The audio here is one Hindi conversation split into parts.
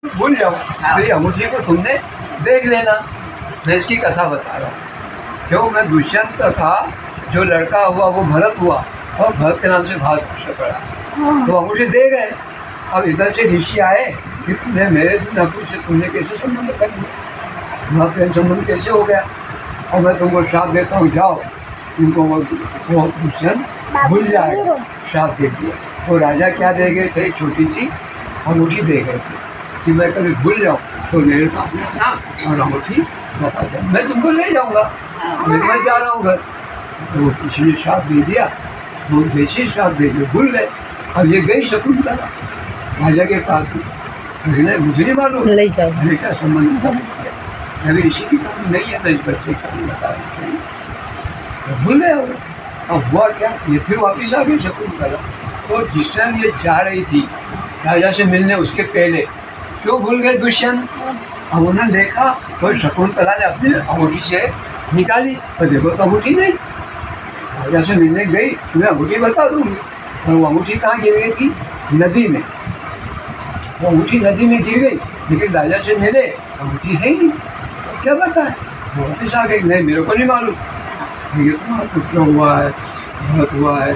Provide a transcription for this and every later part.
भूल जाओ। मेरी अंगूठी को तुमने देख लेना। मैं इसकी कथा बता रहा हूँ। क्यों, मैं दुष्यंत था, जो लड़का हुआ वो भरत हुआ, और भरत के नाम से भाग पड़ा, तो अंगूठी दे गए। अब इधर से ऋषि आए कि तुमने मेरे नकुल से तुमने कैसे संबंध कर लिया, तुम्हारा प्रेम संबंध कैसे हो गया, और मैं तुमको श्राप देता हूँ, जाओ। उनको वो दुष्यंत भूल जाएगा, श्राप दे दिया। तो राजा क्या दे गए थे, छोटी सी अंगूठी दे गए थे कि मैं कभी भूल जाऊँ तो मेरे पास में आना और अंगूठी बता जाए, मैं तुमको ले जाऊँगा, मैं जा रहा हूँ घर। तो किसी ने श्राप दे दिया, तो जैसे श्राप दे दिया भूल गए। अब ये गई शकुंतला राजा के पास में, मुझे नहीं मालूम ले जाओ, मैंने क्या संबंध था, अभी ऋषि की बात नहीं है, मैं इस बच्चे का नहीं बता रही, भूल गए हो। अब हुआ क्या, ये फिर वापिस आ गई शकुंतला। तो जिस टाइम ये जा रही थी राजा से मिलने, उसके पहले क्यों भूल गए दुष्यंत। अब उन्होंने देखा तो शकुंतला ने अपनी अंगूठी से निकाली, तो देखो तो अंगूठी नहीं। राजा से मिलने गई, तुम्हें अंगूठी बता दूंगी। और वो अंगूठी कहाँ गिर गई थी, नदी में। वो अंगूठी नदी में गिर गई, लेकिन राजा से मिले, अंगूठी है ही नहीं। क्या पता है, वो वापिस आ गई, नहीं मेरे को नहीं मालूम, ये तुम्हारा पुत्र हुआ है, भरत हुआ है,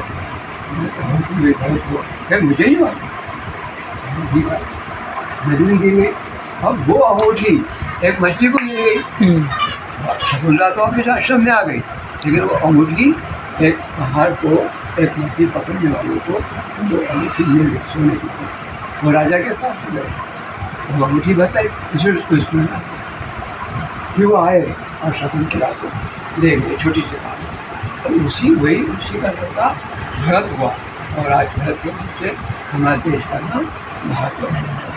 भरत हुआ है, मुझे नहीं मालूम। नदी में गिर गई। अब वो अंगूठी एक मछली को मिल गई। शकुंतला तो अपने आश्रम में आ गई, लेकिन वो अंगूठी एक पहाड़ को, एक मछली पकड़ने वालों को जो अंगूठी मिल गई सोने की। वो राजा के पास गए, वो अंगूठी बताई, उसको सुना। फिर वो आए और शकुंतला को ले गए, छोटी सी बात। और उसी का लड़का भरत हुआ, और आज भरत के नाम से हमारे देश का नाम भारत है।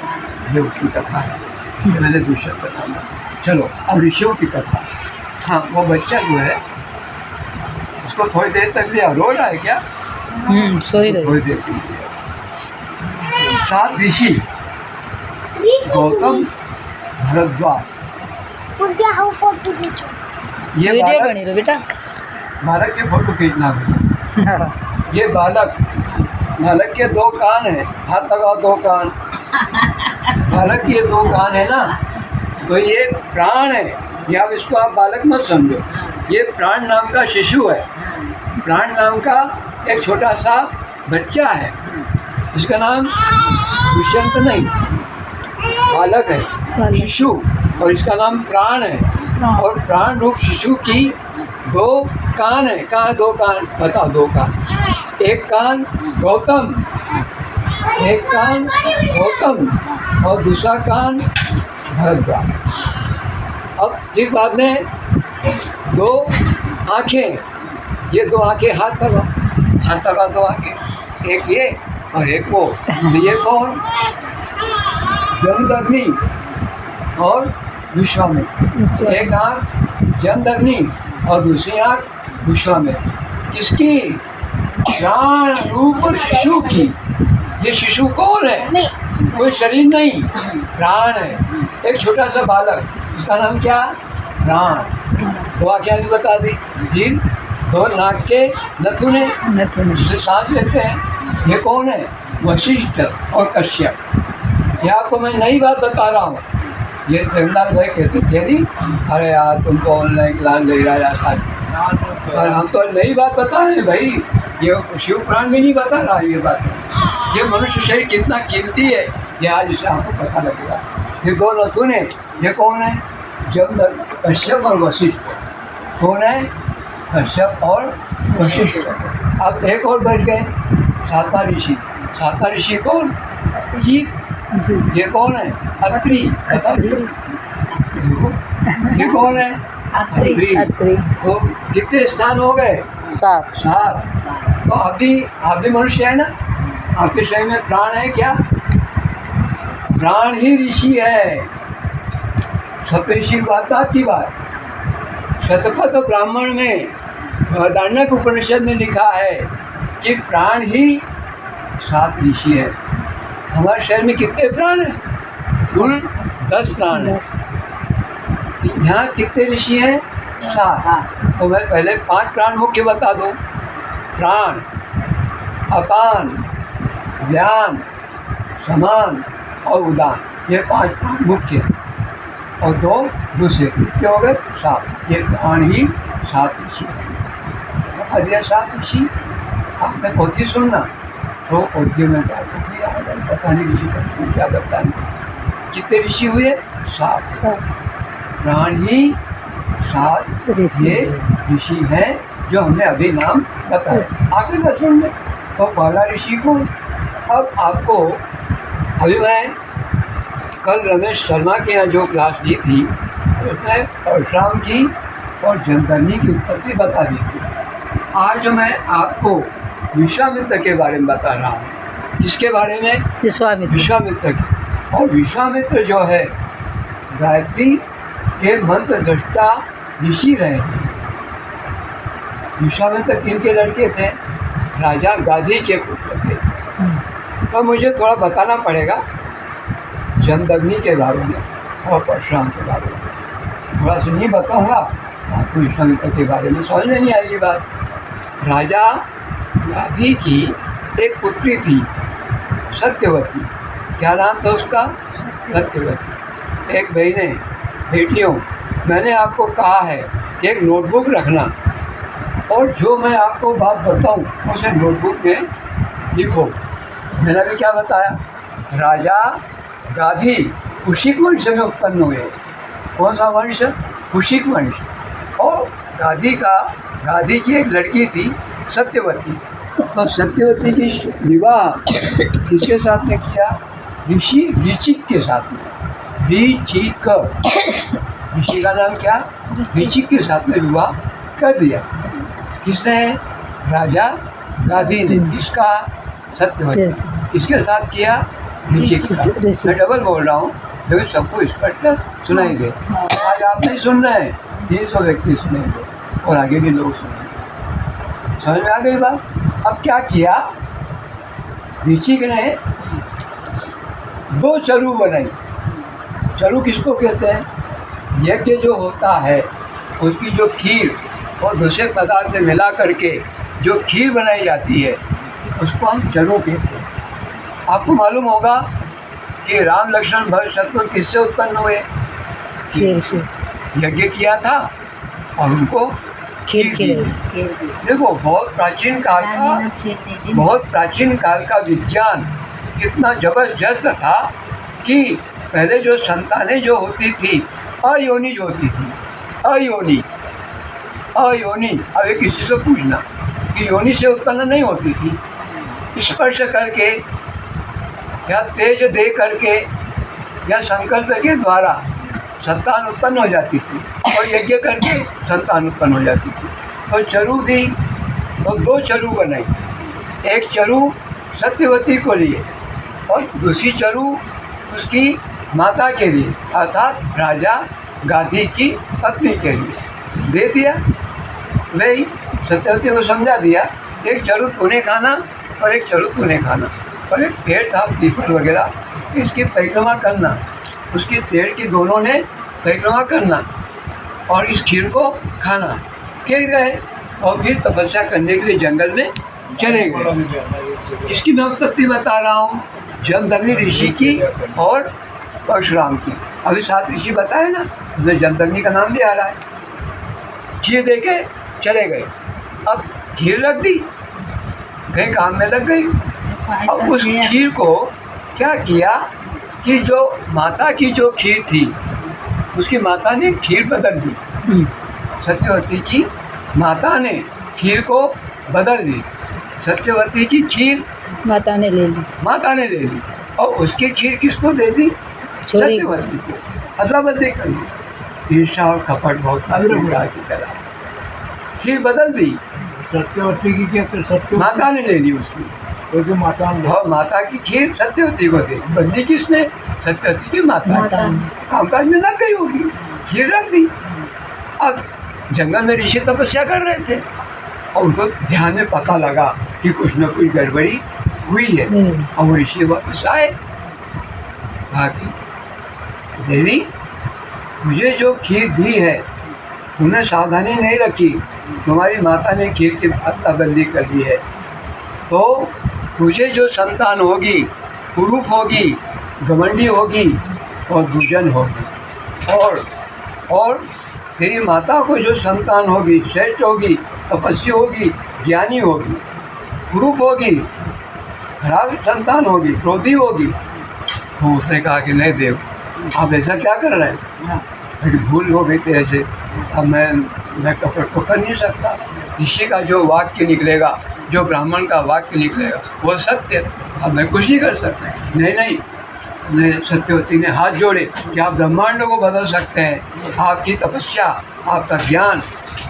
ये उसकी कथा है, मैंने दूसरा बताया। चलो अब ऋषियों की कथा। हाँ, वो बच्चा जो है उसको थोड़ी देर तक लिया, रो रहा है क्या, सोई रही, थोड़ी देर के लिए। 7 ऋषि गौतम, भरद्वाज, ये वीडियो बनी रही बेटा, बालक के फोटो खींचना भी। ये बालक के 2 कान है, हाथ लगाओ 2 कान। बालक के 2 कान है ना, तो ये प्राण है। ये आप इसको आप बालक मत समझो, ये प्राण नाम का शिशु है, प्राण नाम का एक छोटा सा बच्चा है। इसका नाम दुष्यंत नहीं, बालक है, शिशु, और इसका नाम प्राण है। और प्राण रूप शिशु की 2 कान है। कहाँ 2 कान, बताओ 2 कान। एक कान गौतम, एक कान गौतम, और दूसरा कान भरद्वाज। अब फिर बाद में 2 आँखें, ये 2 आँखें हाथ लगा 2 आँखें, एक ये और एक वो। ये कौन, जमदग्नि और विश्वामित्र। एक आँख जमदग्नि और दूसरी आँख विश्वामित्र। किसकी, प्राण रूप शिशु की। ये शिशु कौन है, कोई शरीर नहीं, प्राण है, एक छोटा सा बालक, इसका नाम क्या, प्राण। 2 आँखें भी बता दी। फिर 2 नाक के नथुने, जिसे सांस लेते हैं। ये कौन है, वशिष्ठ और कश्यप। ये आपको मैं नई बात बता रहा हूँ। ये प्रेमलाल भाई कहते थे नहीं, अरे यार तुमको ऑनलाइन क्लास ले रहा जाता है, और हम तो नई बात बता रहे हैं भाई। ये शिव पुराण में नहीं बता रहा ये बात। ये मनुष्य शरीर कितना कीमती है, ये आज इसे आपको पता लगेगा। ये 2 नथुने, ये कौन है, जमदग्नि, कश्यप और वशिष्ठ। कौन है, कश्यप और वशिष्ठ। अब एक और बच गए, 7वां ऋषि। 7वां ऋषि कौन, जीव। ये कौन है, अत्रि। ये कौन है, अत्रि। तो कितने स्थान हो गए, 7। तो आप भी मनुष्य है ना, आपके शरीर में प्राण है क्या, प्राण ही ऋषि है। सप्तऋषि की बात की बात। शतपथ ब्राह्मण में बृहदारण्यक उपनिषद में लिखा है कि प्राण ही 7 ऋषि है। हमारे शरीर में कितने प्राण हैं, कुल 10 प्राण हैं। यहाँ कितने ऋषि हैं, 7। तो मैं पहले 5 प्राण मुख्य बता दूँ। प्राण, अपान, व्यान, समान और उदान, ये 5 मुख्य और 2 दूसरे। कितने हो गए? 7। ये 8 ही 7 ऋषि। अरे 7 ऋषि आपने पोथी सुनना तो पोथी में पता नहीं ऋषि का क्या बताएं। कितने ऋषि हुए? 7। प्राण ही 7 ये ऋषि हैं जो हमने अभी नाम बताया। आगे का सुन लें। तो पहला ऋषि को अब आपको अभी मैं कल रमेश शर्मा के यहाँ जो क्लास ली थी उसमें परशुराम की और जनधरनी की उत्पत्ति बता दी थी। आज मैं आपको विश्वामित्र के बारे में बता रहा हूँ। किसके बारे में? विश्वामित्र के। और विश्वामित्र जो है गायत्री के मंत्र दृष्टा ऋषि रहे हैं। विश्वामित्र किनके लड़के थे? राजा गाधी के पुत्र थे। तो मुझे थोड़ा बताना पड़ेगा जनदग्नि के बारे में और परशुराम के बारे में। थोड़ा सा नहीं बताऊँगा आपको विश्वामित्र के बारे में, समझ में नहीं आएगी बात। राजा गाधी की एक पुत्री थी सत्यवती। क्या नाम था उसका? सत्यवती। एक बहने बेटियों, मैंने आपको कहा है कि एक नोटबुक रखना और जो मैं आपको बात बताऊं उसे नोटबुक में लिखो। मैंने भी क्या बताया? राजा गाधी कुशिक वंश में उत्पन्न हुए। कौन सा वंश? कुशिक वंश। और गाधी की एक लड़की थी सत्यवती। तो सत्यवती की विवाह किसके साथ में किया? ऋषि ऋचिक के साथ में। ऋचिक, ऋषि का नाम क्या? ऋचिक के साथ में विवाह कर दिया। किसने? राजा गाधी ने। किसका? सत्यवती। किसके साथ किया? ऋषिक का। मैं डबल बोल रहा हूँ लेकिन सबको स्पष्ट सुनाई दे। आज आप नहीं सुन रहे हैं, 300 व्यक्ति सुनेंगे और आगे भी लोग सुनेंगे। समझ में आ गई बात? अब क्या किया? ऋषिक ने 2 चरु बनाई। चरु किसको कहते हैं? यज्ञ जो होता है उसकी जो खीर और दूसरे पदार्थ से मिला करके जो खीर बनाई जाती है उसको हम चरु कहते हैं। आपको मालूम होगा कि राम लक्ष्मण भरत शत्रुघ्न किससे उत्पन्न हुए? खीर से। यज्ञ किया था और उनको खीर दी। देखो बहुत प्राचीन काल का विज्ञान इतना जबरदस्त था कि पहले जो संतानें जो होती थी अयोनि जो होती थी, अयोनि। अब ये किसी से पूछना कि योनि से उत्पन्न नहीं होती थी। स्पर्श करके या तेज दे करके या संकल्प के द्वारा संतान उत्पन्न हो जाती थी और यज्ञ करके संतान उत्पन्न हो जाती थी। तो चरु दी तो 2 चरु बनाई। एक चरु सत्यवती को लिए और दूसरी चरु उसकी माता के लिए अर्थात राजा गाधी की पत्नी के लिए दे दिया। वही सत्यवती को समझा दिया एक चरु तूने खाना और एक चरु तूने खाना। और एक पेड़ था पीपल वगैरह, इसकी परिक्रमा करना, उसके पेड़ की दोनों ने परिक्रमा करना और इस खीर को खाना। के गए और फिर तपस्या करने के लिए जंगल में चले गए। इसकी मैं उत्पत्ति बता रहा हूँ जमदग्नि ऋषि की और परशुराम की। अभी 7 ऋषि बताए ना, उसमें जमदग्नि का नाम भी आ रहा है। खीर दे के चले गए। अब खीर रख दी, गए काम में लग गई। अब उस खीर को क्या किया कि जो माता की जो खीर थी उसकी माता ने खीर बदल दी। सत्यवती की माता ने खीर को बदल दी। सत्यवती की खीर माता ने ले ली और उसकी खीर किसको दे दी? सत्यवती को। अदला बदली कर दी। ईर्षा और कपट बहुत अभिप्राय से चला। खीर बदल दी। सत्यवती की क्या? माता ने ले ली उसकी। वो जो माता ने और माता की खीर सत्यवती को दे। बंदी किसने? सत्यवती की माता। कामकाज में लग गई होगी, खीर रख दी। अब जंगल में ऋषि तपस्या कर रहे थे और उनको ध्यान में पता लगा कि कुछ न कुछ गड़बड़ी हुई है। और वो ऋषि वापस आए, कहा कि देवी मुझे जो खीर दी है तुमने सावधानी नहीं रखी, तुम्हारी माता ने खीर की अदला-बदली कर दी है, तो तुझे जो संतान होगी, कुरूप होगी, घमंडी होगी और दुर्जन होगी। और तेरी माता को जो संतान होगी, श्रेष्ठ होगी, तपस्वी होगी, ज्ञानी होगी, कुरूप होगी, खराब संतान होगी, क्रोधी होगी। तो उसने कहा कि नहीं देव, आप ऐसा क्या कर रहे हैं? मेरी भूल हो गई तेरे से, अब मैं कपट तो कर नहीं सकता। ऋषि का जो वाक्य निकलेगा, जो ब्राह्मण का वाक्य निकलेगा वो सत्य, अब मैं कुछ नहीं कर सकता। नहीं, सत्यवती ने हाथ जोड़े कि आप ब्रह्मांड को बदल सकते हैं। आपकी तपस्या, आपका ज्ञान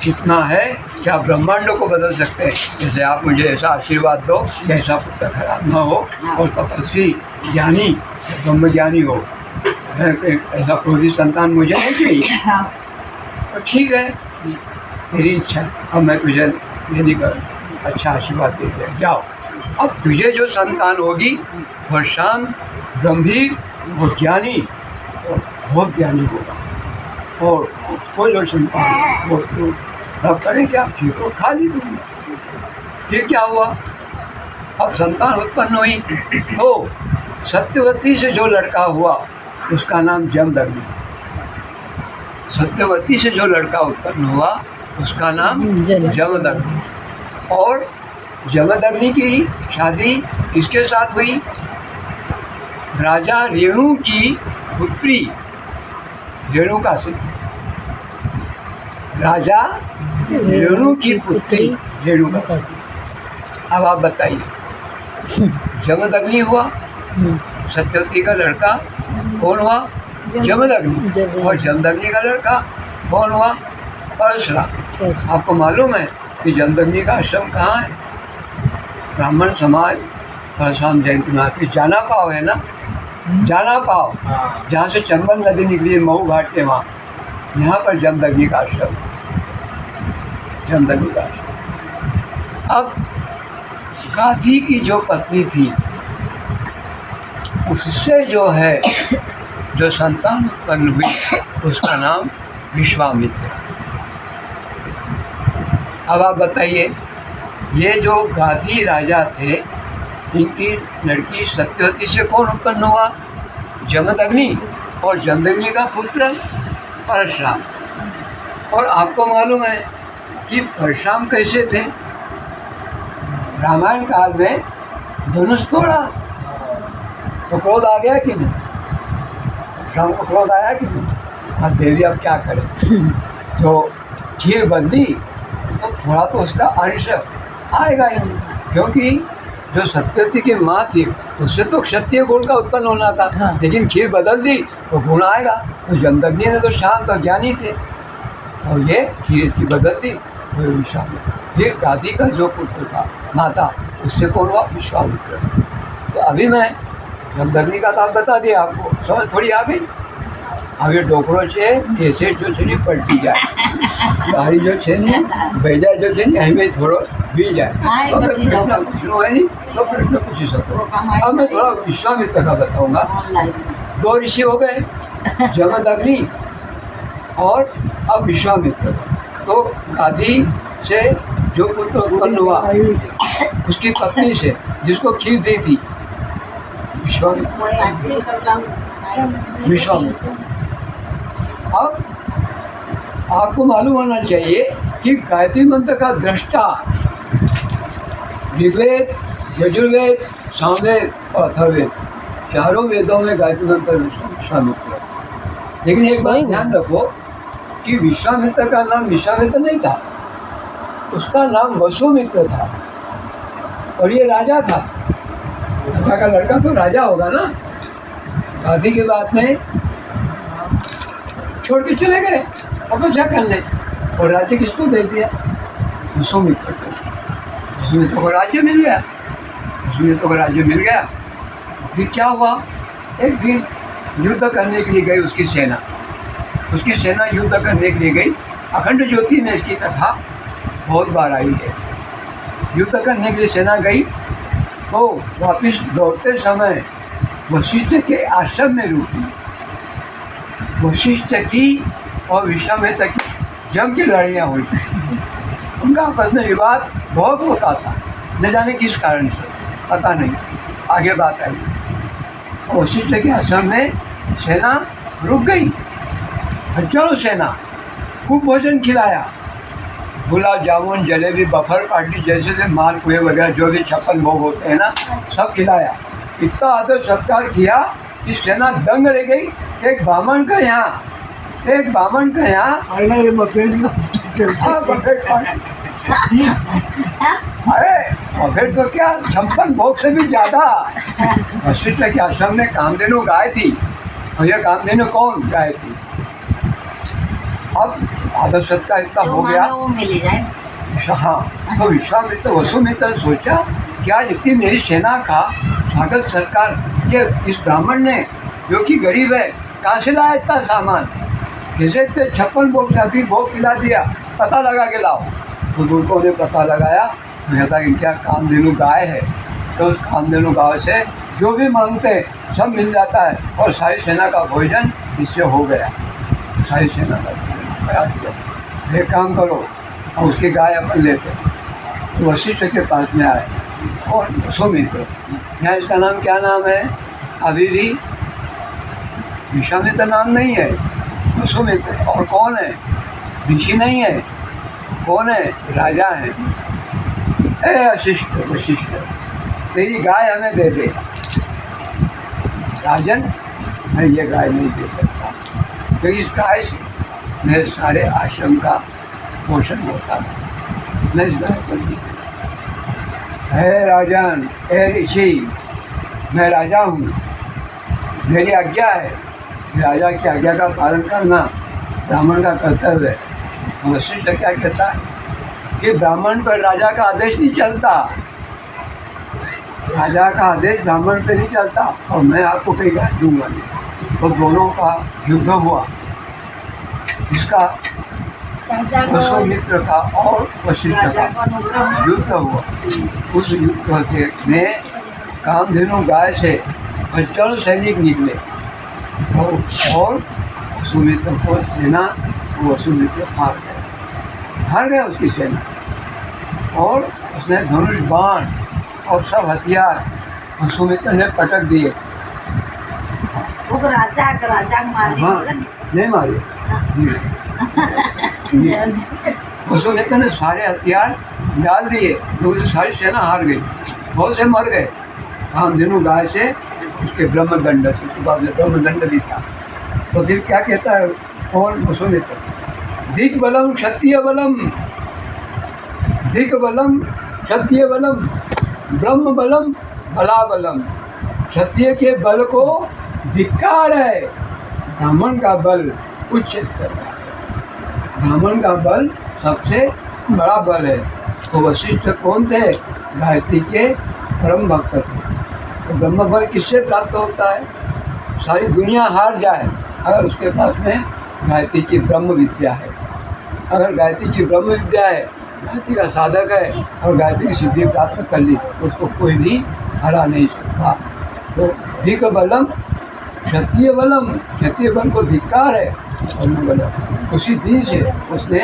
इतना है कि आप ब्रह्मांड को बदल सकते हैं। जैसे आप मुझे ऐसा आशीर्वाद दो कि ऐसा पुत्र खराब न हो और तपस्वी, ज्ञानी, ब्रह्मज्ञानी हो। ऐसा क्रोधी संतान मुझे नहीं चाहिए। तो ठीक है, तेरी इच्छा, अब मैं तुझे ये नहीं कर, अच्छा आशीर्वाद दे दिया, जाओ। अब तुझे जो संतान होगी वह शांत, गंभीर और ज्ञानी और बहुत ज्ञानी होगा। और उसको जो संतान वो तो तब करें क्या, खीर को खा ली तुमने। फिर क्या हुआ? अब संतान उत्पन्न हुई तो सत्यवती से जो लड़का हुआ उसका नाम जमदग्नि। सत्यवती से जो लड़का उत्पन्न हुआ उसका नाम जमदग्नि। और जमदग्नि की शादी किसके साथ हुई? राजा रेणु की पुत्री रेणुका से। राजा रेणु की पुत्री रेणुका। अब आप बताइए, जमदग्नि हुआ, सत्यवती का लड़का कौन हुआ? जमदग्नि। और जमदग्नि का लड़का कौन हुआ? परशुराम। आपको मालूम है कि जमदग्नि का आश्रम कहाँ है? ब्राह्मण समाज परशुराम जयंती महात्मा जाना पाव है ना, जाना पाव, जहाँ से चंबल नदी निकली है मऊ घाट के वहाँ, यहाँ पर जमदग्नि का आश्रम। जमदग्नि का आश्रम। अब गाधी की जो पत्नी थी उससे जो है जो संतान उत्पन्न हुई उसका नाम विश्वामित्र। अब आप बताइए, ये जो गाधी राजा थे इनकी लड़की सत्यवती से कौन उत्पन्न हुआ? जमदग्नि। और जमदग्नि का पुत्र परशुराम। और आपको मालूम है कि परशुराम कैसे थे? रामायण काल में धनुष तोड़ा तो क्रोध आ गया कि नहीं? परशुराम को क्रोध आया कि नहीं? अब देवी अब क्या करे, तो खीर बंदी तो थोड़ा तो उसका अंश आएगा ही, क्योंकि जो सत्यवती की माँ थी उससे तो क्षत्रिय गुण का उत्पन्न होना था। हाँ। लेकिन खीर बदल दी तो गुण आएगा। तो जमदग्नि ने तो शांत और ज्ञानी थे और ये खीर की बदल दी तो विश्वामित्र। फिर गाधी का जो पुत्र था माता, उससे कौन हुआ? विश्वामित्र। तो अभी मैं जमदग्नि का नाम बता दिया आपको, समझ थोड़ी आ गई। अब ये डोकरो છે કેસે जो છે ને પલટી જાય, ગાડી जो છે ને ભેજા जो છે ને અહીં થોડો બી જાય। तो अगर प्रश्न पूछना है नहीं तो प्रश्न पूछ सको। अब मैं थोड़ा विश्वामित्र का बताऊंगा। दो ऋषि हो गए, जमदग्नि और अब विश्वामित्र। तो गाधी से जो पुत्र उत्पन्न हुआ उसकी पत्नी से जिसको खीर दी थी विश्वामित्र। अब आपको मालूम होना चाहिए कि गायत्री मंत्र का दृष्टा ऋग्वेद, यजुर्वेद, सामवेद और अथर्ववेद, चारों वेदों में गायत्री मंत्र विश्वामित्र। लेकिन एक बात ध्यान रखो कि विश्वामित्र का नाम विश्वामित्र नहीं था, उसका नाम वसुमित्र था और ये राजा था। राजा का लड़का तो राजा होगा ना। गाधी के बाद में छोड़ के चले गए तपस्या करने और राज्य किसको दे दिया? वसुमित्र को। वसुमित्र को राज्य मिल गया। वसुमित्र को राज्य मिल गया। फिर क्या हुआ? एक दिन युद्ध करने के लिए गई उसकी सेना। उसकी सेना युद्ध करने के लिए गई। अखंड ज्योति में इसकी कथा बहुत बार आई है। युद्ध करने के लिए सेना गई तो वापस लौटते समय वशिष्ठ के आश्रम में रुकी। वशिष्ठ की और विश्वामित्र की जम की लड़ाइयाँ हुई। उनका आपस में विवाद बहुत होता था, न जाने किस कारण से, पता नहीं, आगे बात आई। वशिष्ठ के आश्रम में सेना रुक गई। हजारों सेना, खूब भोजन खिलाया, गुलाब जामुन, जलेबी, बफर पार्टी जैसे मालपुए वगैरह जो भी 56 भोग होते हैं ना, सब खिलाया। इतना आदर सत्कार किया कि सेना दंग रह गई। एक ब्राह्मण का यहाँ पहले ये बफेट हाँ, बफेट पार्टी। अरे बफेट तो क्या, 56 भोग से भी ज़्यादा। वशिष्ठ के आश्रम में कामधेनु गाय थी, और ये कामधेनु कौन गाय थी। अब आदर सत्कार इतना हो गया। वो मिल जाए। हाँ, तो विश्वामित्र वसुमित्र ने सोचा क्या इतनी मेरी सेना का स्वागत सत्कार ये इस ब्राह्मण ने, जो कि गरीब है, कहाँ से लाया इतना सामान। जैसे 56 भोग से अभी भोग खिला दिया, पता लगा के लाओ। तो दूतों ने पता लगाया, कहता कि क्या कामधेनु गाय है। तो उस कामधेनु गाय से जो भी मांगते हैं सब मिल जाता है, और सारी सेना का भोजन इससे हो गया। सारी सेना का भोजन करा दिया। एक काम करो, और उसकी गाय अपन लेते। तो वशिष्ठ के पास में आए और वसुमित्र, यहाँ इसका नाम क्या नाम है, अभी भी विश्वामित्र नाम नहीं है, वसुमित्र। और कौन है, ऋषि नहीं है, कौन है, राजा है। ए वशिष्ठ, तेरी गाय हमें दे दे। राजन, मैं ये गाय नहीं दे सकता, क्योंकि इस गाय से मेरे सारे आश्रम का पोषण होता है। मैं इस गाय को नहीं दे सकता। हे राजन, हे ऋषि, मैं राजा हूँ, मेरी आज्ञा है। राजा की आज्ञा का पालन करना ब्राह्मण का कर्तव्य है। वशिष्ठ क्या कहता है कि ब्राह्मण पर राजा का आदेश नहीं चलता, राजा का आदेश ब्राह्मण पे नहीं चलता, और मैं आपको कहीं गाय दूंगा नहीं। तो दोनों का युद्ध हुआ, इसका वसुमित्र का और वशिष्ठ का युद्ध हुआ। उस युद्ध में कामधेनु गाय से हजारों सैनिक निकले, और वसुमित्र को सेना, वसुमित्र हार गया उसकी सेना। और उसने धनुष, बाण और सब हथियार वसुमित्र ने पटक दिए। वो राजा मारे। हाँ, नहीं मारे। वसुमित्र ने सारे हथियार डाल दिए, तो सारी सेना हार गई, बहुत से मर गए। कामधेनु गाय से उसके ब्रह्मदंड, उसके बाद में ब्रह्मदंड भी था। तो फिर क्या कहता है कौन, वसुमित्र, दिक बलम क्षत्रिय बलम, दिक बलम क्षत्रिय बलम, ब्रह्म बलम बला बलम। क्षत्रिय के बल को धिक्कार है, ब्राह्मण का बल उच्च स्तर का है, ब्राह्मण का बल सबसे बड़ा बल है। तो वशिष्ठ कौन थे, गायत्री के परम भक्त थे। तो ब्रह्म बल किससे प्राप्त होता है, सारी दुनिया हार जाए अगर उसके पास में गायत्री की ब्रह्म विद्या है। अगर गायत्री की ब्रह्म विद्या है, गायत्री का साधक है, और गायत्री की सिद्धि प्राप्त कर ली, उसको कोई भी हरा नहीं सकता। तो धिक बलम क्षत्रिय बलम, क्षत्रिय बल को धिक्कार है, और न बलम। उसी दिन से उसने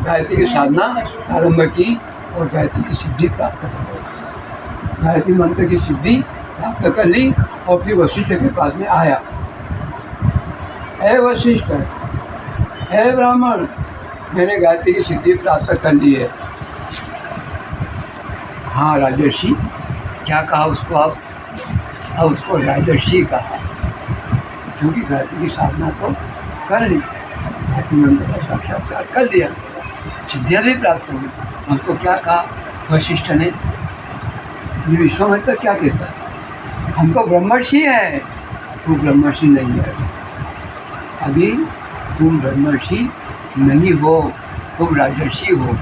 गायत्री की साधना आरंभ की, और गायत्री की सिद्धि प्राप्त कर ली, गायत्री मंत्र की सिद्धि प्राप्त कर ली। और फिर वशिष्ठ के पास में आया, हे वशिष्ठ, हे ब्राह्मण, मैंने गायत्री की सिद्धि प्राप्त कर ली है। हाँ राजर्षि, क्या कहा उसको आप, अब उसको राजर्षि कहा, क्योंकि गायत्री की साधना तो कर ली, गायत्री मंत्र का साक्षात्कार कर लिया, सिद्धियाँ भी प्राप्त हुई। उसको क्या कहा वशिष्ठ ने, ये विश्वामित्र क्या कहता है, हम तो ब्रह्मर्षि हैं, तू ब्रह्मर्षि नहीं है, अभी तुम ब्रह्मर्षि नहीं हो, तुम राजर्षि हो।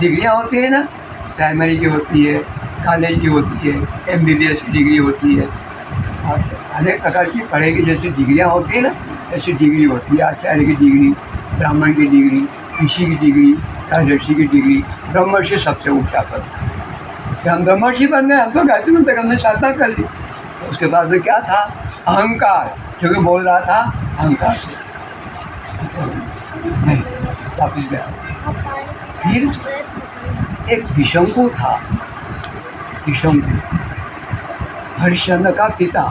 डिग्रियाँ होती है ना, प्राइमरी की होती है, कॉलेज की होती है, MBBS की डिग्री होती है, और अनेक प्रकार की पढ़ाई की जैसे डिग्रियाँ होती है ना, ऐसी डिग्री होती है। आचार्य की डिग्री, ब्राह्मण की डिग्री, ऋषि की डिग्री, राजर्षि की डिग्री, ब्रह्मर्षि सबसे ऊँचा पद। क्या हम ब्रह्मर्षि बन गए, हम तो गायत्री मंत्र हमने साधना कर ली। तो उसके बाद में क्या था, अहंकार, क्योंकि बोल रहा था अहंकार से, नहीं वापिस गया। फिर एक विशंकु था, विशंकु हरिश्चंद्र का पिता,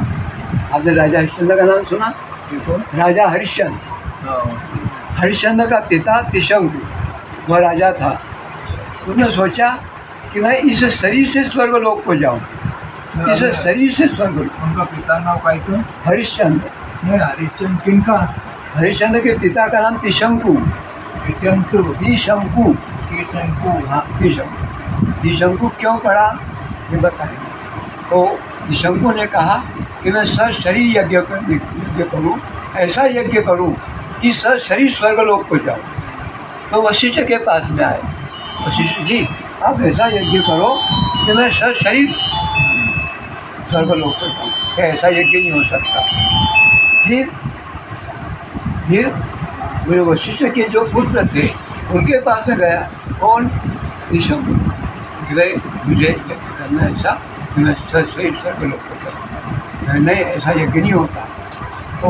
आपने राजा हरिश्चंद्र का नाम सुना? देखो राजा हरिश्चंद्र, हरिश्चंद्र का पिता त्रिशंकु, वह राजा था। उसने सोचा कि मैं इस शरीर से स्वर्गलोक को जाऊं, इस शरीर से स्वर्गलोक। उनका पिता नाम काय तो हरिश्चंद्र, नहीं हरिश्चंद्र किनका? हरिश्चंद्र के पिता का नाम त्रिशंकु, त्रिशंकु त्रिशंकु, त्रिशंकु हाँ त्रिशंकु। त्रिशंकु क्यों पड़ा ये बताएंगे। तो त्रिशंकु ने कहा कि मैं सशरीर यज्ञ करूँ, ऐसा यज्ञ करूँ कि सशरीर स्वर्गलोक को जाऊँ। तो वशिष्ठ के पास में आए, वशिष्ठ जी आप ऐसा यज्ञ करो कि मैं सशरीर स्वर्गलोक को जाऊँ। क्या ऐसा यज्ञ नहीं हो सकता? फिर मेरे वशिष्ठ के जो पुत्र थे उनके पास में गया। कौन? त्रिशंकु। गए, मुझे यज्ञ करना ऐसा कि मैं सशरीर स्वर्गलोक को जाऊँ। नहीं, ऐसा यज्ञ नहीं होता। तो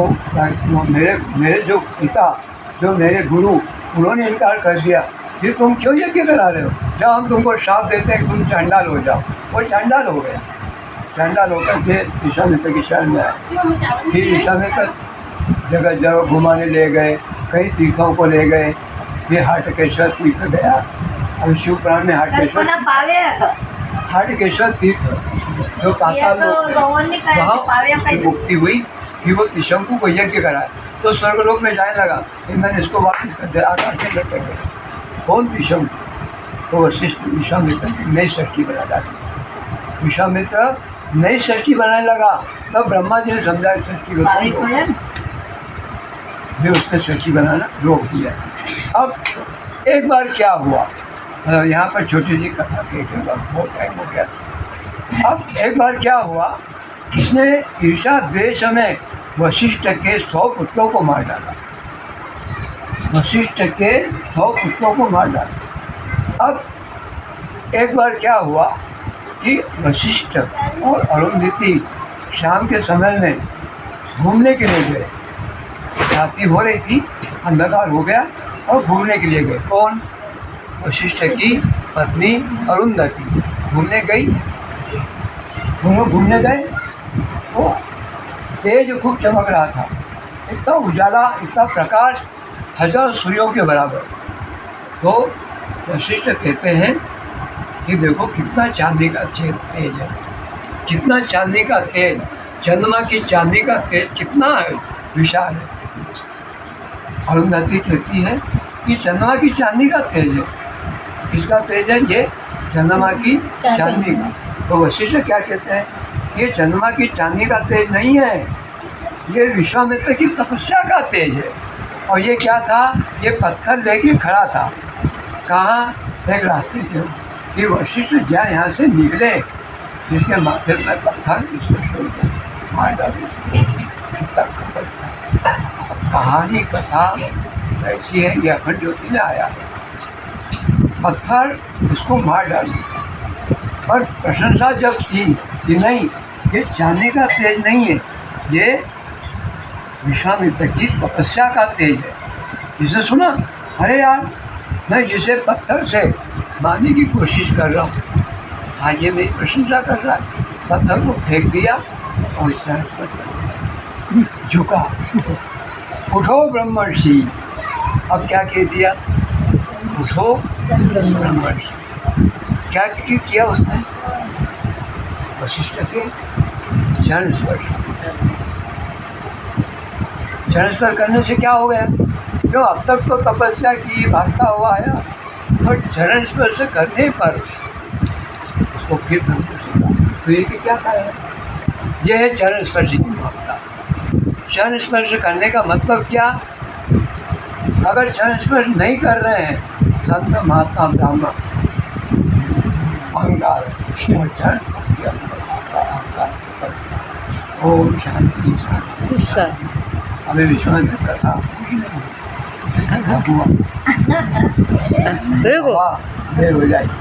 मेरे जो पिता, जो मेरे गुरु, उन्होंने इनकार कर दिया। फिर तुम क्यों यज्ञ करा रहे हो? जब हम तुमको श्राप देते हैं तुम चांडाल हो जाओ। वो चांडाल हो गया। चांडाल होकर के विश्वामित्र की शरण में आए। फिर विश्वामित्र जगह जगह घुमाने ले गए, कई तीर्थों को ले गए। फिर हाटकेश्वर तीर्थ गया। अब शिव पुराण में हाटकेश्वर तीर्थ जो पाताल वहाँ मुक्ति हुई। फिर वो त्रिशंकु को यज्ञ कराया तो स्वर्गलोक में जाने लगा। फिर मैंने इसको वापस कर दिया, आकाश में लटक गया। कौन? त्रिशंकु। तो वशिष्ठ विश्वामित्र की नई सृष्टि बना डाली। विश्वामित्र नई सृष्टि बनाने लगा, तब ब्रह्मा जी ने समझा सृष्टि को, फिर उसने सृष्टि बनाना रोक दिया। अब एक बार क्या हुआ, यहाँ पर छोटी सी कथा के बहुत टाइम हो गया। अब एक बार क्या हुआ, इसने ईर्षा द्वेष में वशिष्ठ के 100 पुत्रों को मार डाला। वशिष्ठ के 100 पुत्रों को मार डाला। अब एक बार क्या हुआ कि वशिष्ठ और अरुंधति शाम के समय में घूमने के लिए गए। रात्रि हो रही थी, अंधकार हो गया और घूमने के लिए गए। कौन? वशिष्ठ की पत्नी अरुंधति घूमने गई। दोनों घूमने गए। वो तेज खूब चमक रहा था, इतना उजाला, इतना प्रकाश, 1000 सूर्यों के बराबर। तो वशिष्ठ कहते हैं कि देखो कितना चांदी का तेज है, कितना चांदी का तेज, चंद्रमा की चांदी का तेज कितना है, विशाल है। अरुंधति कहती है कि चंद्रमा की चांदी का तेज है। किसका तेज है? ये चंद्रमा की चांदी का। तो वशिष्ठ क्या कहते हैं? ये चंद्रमा की चांदी का तेज नहीं है, ये विश्वामित्र की तपस्या का तेज है। और ये क्या था? ये पत्थर लेके खड़ा था। कहाँ? एक रास्ते के। कि वशिष्ठ जहाँ यहाँ से निकले, जिसके माथे में पत्थर, इसको छोड़ के मार डाले। कहानी कथा ऐसी है, ये अखंड ज्योति में आया, पत्थर उसको मार डाली। और प्रशंसा जब थी कि नहीं, ये चांदी का तेज नहीं है, ये विश्वामित्र की तपस्या का तेज है। जिसे सुना, अरे यार, मैं जिसे पत्थर से मारने की कोशिश कर रहा हूँ, आज ये मेरी प्रशंसा कर रहा है। पत्थर को फेंक दिया और इस तरह से झुका। उठो ब्रह्मर्षि। अब क्या कह दिया? उठो ब्रह्मर्षि। क्या किया उसने? वशिष्ठ के चरण स्पर्श। चरण स्पर्श करने से क्या हो गया? जो अब तक तो तपस्या की, भागता हुआ आया, और चरण स्पर्श करने पर उसको फिर तो ये क्या कारण है? यह है चरण स्पर्श की महत्ता। चरण स्पर्श करने का मतलब क्या? अगर चरण स्पर्श नहीं कर रहे हैं संत, महात्मा, ब्राह्मण, अहंकार, ओम शांति शांति। हमें विश्वामित्र कथा हुआ, देर हो जाएगी।